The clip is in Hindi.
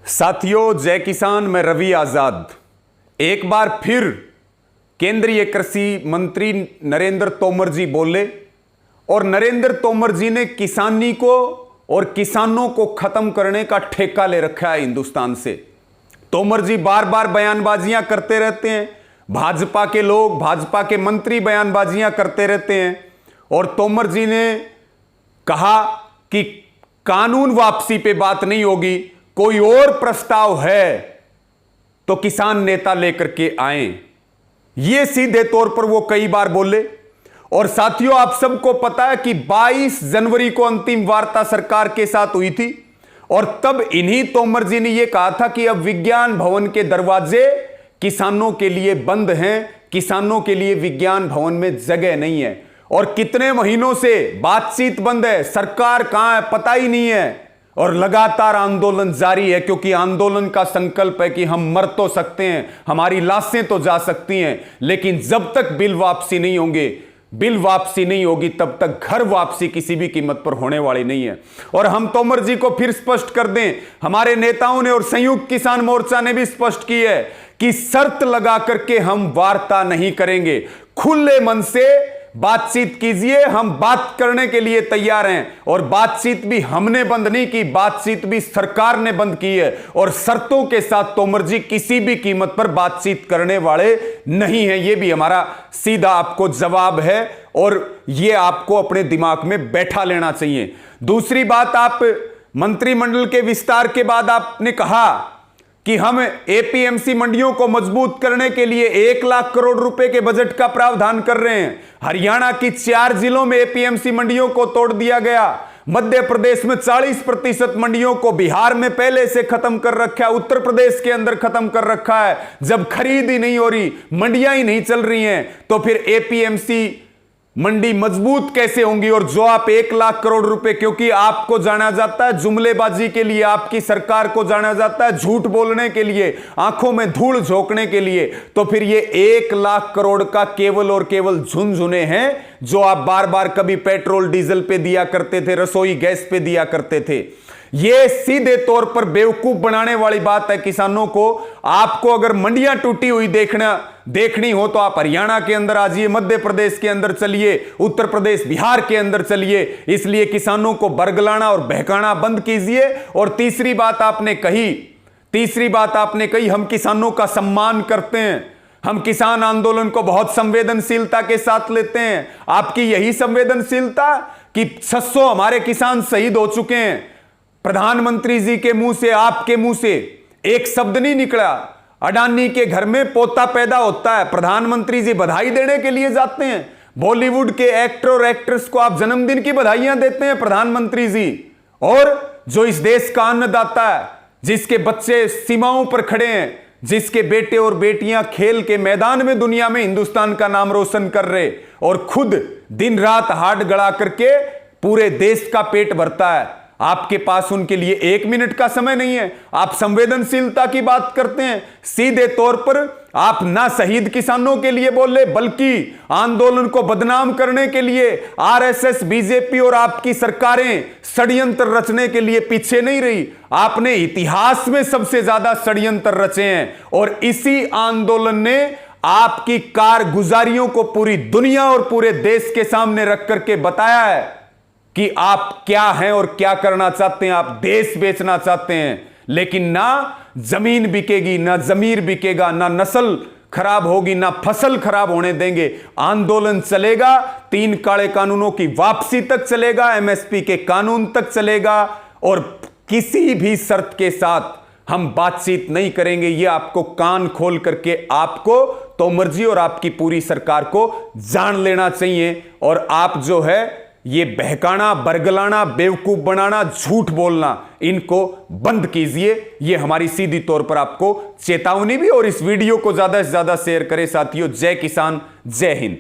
साथियों, जय किसान। मैं रवि आजाद। एक बार फिर केंद्रीय कृषि मंत्री नरेंद्र तोमर जी बोले और नरेंद्र तोमर जी ने किसानी को और किसानों को खत्म करने का ठेका ले रखा है हिंदुस्तान से। तोमर जी बार बार बयानबाजियां करते रहते हैं, भाजपा के लोग, भाजपा के मंत्री बयानबाजियां करते रहते हैं और तोमर जी ने कहा कि कानून वापसी पे बात नहीं होगी, कोई और प्रस्ताव है तो किसान नेता लेकर के आए। यह सीधे तौर पर वो कई बार बोले। और साथियों, आप सबको पता है कि 22 जनवरी को अंतिम वार्ता सरकार के साथ हुई थी और तब इन्हीं तोमर जी ने यह कहा था कि अब विज्ञान भवन के दरवाजे किसानों के लिए बंद हैं, किसानों के लिए विज्ञान भवन में जगह नहीं है। और कितने महीनों से बातचीत बंद है, सरकार कहां है पता ही नहीं है और लगातार आंदोलन जारी है, क्योंकि आंदोलन का संकल्प है कि हम मर तो सकते हैं, हमारी लाशें तो जा सकती हैं, लेकिन जब तक बिल वापसी नहीं होगी तब तक घर वापसी किसी भी कीमत पर होने वाली नहीं है। और हम तोमर जी को फिर स्पष्ट कर दें, हमारे नेताओं ने और संयुक्त किसान मोर्चा ने भी स्पष्ट की है कि शर्त लगा करके हम वार्ता नहीं करेंगे। खुले मन से बातचीत कीजिए, हम बात करने के लिए तैयार हैं। और बातचीत भी हमने बंद नहीं की, बातचीत भी सरकार ने बंद की है और शर्तों के साथ तोमर जी किसी भी कीमत पर बातचीत करने वाले नहीं हैं। यह भी हमारा सीधा आपको जवाब है और यह आपको अपने दिमाग में बैठा लेना चाहिए। दूसरी बात, आप मंत्रिमंडल के विस्तार के बाद आपने कहा कि हम एपीएमसी मंडियों को मजबूत करने के लिए 1 लाख करोड़ रुपए के बजट का प्रावधान कर रहे हैं। हरियाणा की 4 जिलों में एपीएमसी मंडियों को तोड़ दिया गया। मध्य प्रदेश में 40% मंडियों को बिहार में पहले से खत्म कर रखा है, उत्तर प्रदेश के अंदर खत्म कर रखा है। जब खरीद ही नहीं हो रही, मंडियां ही नहीं चल रही हैं, तो फिर एपीएमसी मंडी मजबूत कैसे होंगी? और जो आप 1 लाख करोड़ रुपए, क्योंकि आपको जाना जाता है जुमलेबाजी के लिए, आपकी सरकार को जाना जाता है झूठ बोलने के लिए, आंखों में धूल झोंकने के लिए, तो फिर ये 1 लाख करोड़ का केवल और केवल झुनझुने हैं जो आप बार बार कभी पेट्रोल डीजल पे दिया करते थे, रसोई गैस पे दिया करते थे। यह सीधे तौर पर बेवकूफ बनाने वाली बात है किसानों को। आपको अगर मंडियां टूटी हुई देखनी हो तो आप हरियाणा के अंदर आ जाइए, मध्य प्रदेश के अंदर चलिए, उत्तर प्रदेश बिहार के अंदर चलिए। इसलिए किसानों को बरगलाना और बहकाना बंद कीजिए। और तीसरी बात आपने कही, हम किसानों का सम्मान करते हैं, हम किसान आंदोलन को बहुत संवेदनशीलता के साथ लेते हैं। आपकी यही संवेदनशीलता कि 600 हमारे किसान शहीद हो चुके हैं। प्रधानमंत्री जी के मुंह से, आपके मुंह से एक शब्द नहीं निकला। अडानी के घर में पोता पैदा होता है, प्रधानमंत्री जी बधाई देने के लिए जाते हैं। बॉलीवुड के एक्टर और एक्ट्रेस को आप जन्मदिन की बधाइयां देते हैं प्रधानमंत्री जी। और जो इस देश का अन्नदाता है, जिसके बच्चे सीमाओं पर खड़े हैं, जिसके बेटे और बेटियां खेल के मैदान में दुनिया में हिंदुस्तान का नाम रोशन कर रहे और खुद दिन रात हाथ गड़ा करके पूरे देश का पेट भरता है, आपके पास उनके लिए 1 मिनट का समय नहीं है। आप संवेदनशीलता की बात करते हैं। सीधे तौर पर आप ना शहीद किसानों के लिए बोले, बल्कि आंदोलन को बदनाम करने के लिए आरएसएस, बीजेपी और आपकी सरकारें षड्यंत्र रचने के लिए पीछे नहीं रही। आपने इतिहास में सबसे ज्यादा षड्यंत्र रचे हैं और इसी आंदोलन ने आपकी कारगुजारियों को पूरी दुनिया और पूरे देश के सामने रख करके बताया है कि आप क्या हैं और क्या करना चाहते हैं। आप देश बेचना चाहते हैं, लेकिन ना जमीन बिकेगी, ना जमीर बिकेगा, ना नस्ल खराब होगी, ना फसल खराब होने देंगे। आंदोलन चलेगा, 3 काले कानूनों की वापसी तक चलेगा, एमएसपी के कानून तक चलेगा और किसी भी शर्त के साथ हम बातचीत नहीं करेंगे। यह आपको कान खोल करके आपको तोमर जी और आपकी पूरी सरकार को जान लेना चाहिए। और आप जो है ये बहकाना, बरगलाना, बेवकूफ बनाना, झूठ बोलना, इनको बंद कीजिए। ये हमारी सीधी तौर पर आपको चेतावनी भी। और इस वीडियो को ज्यादा से ज्यादा शेयर करें साथियों। जय किसान, जय हिंद।